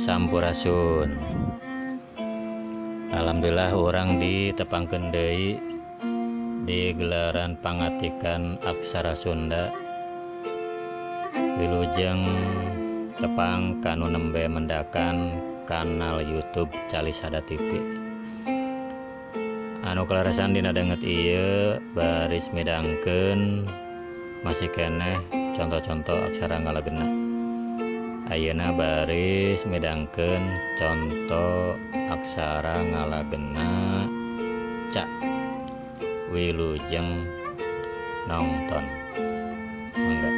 Sampurasun. Alhamdulillah orang ditepangkeun deui di gelaran pangatikan aksara Sunda wilujeng tepang kanu nembe mendakan kanal YouTube Calisada TV. Anu kelarasan dina denget ieu baris midangkeun masih keneh contoh-contoh aksara ngalageuna. Ayeuna baris midangkeun contoh aksara ngalageuna ca. Wilujeng nongton. Mangga.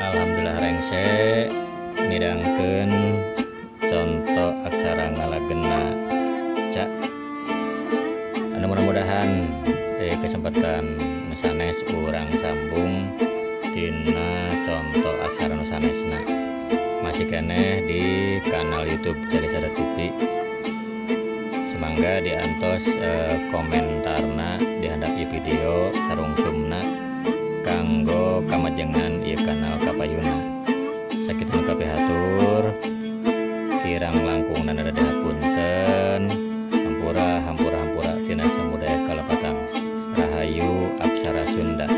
Alhamdulillah rengse midangkeun contoh aksara ngalageuna ca. Anu mudah-mudahan kesempatan nusanes urang sambung tina contoh aksara nusanesna masih keneh di kanal YouTube Calisada TV. Semangga diantos komentarna dihadapi video sarungsumna kanggo kamajengan ieu kanal kapayuna. Sakitu kapihatur kirang langkung nanda hapunten. Hampura tina samudaya kalapatan. Rahayu aksara Sunda.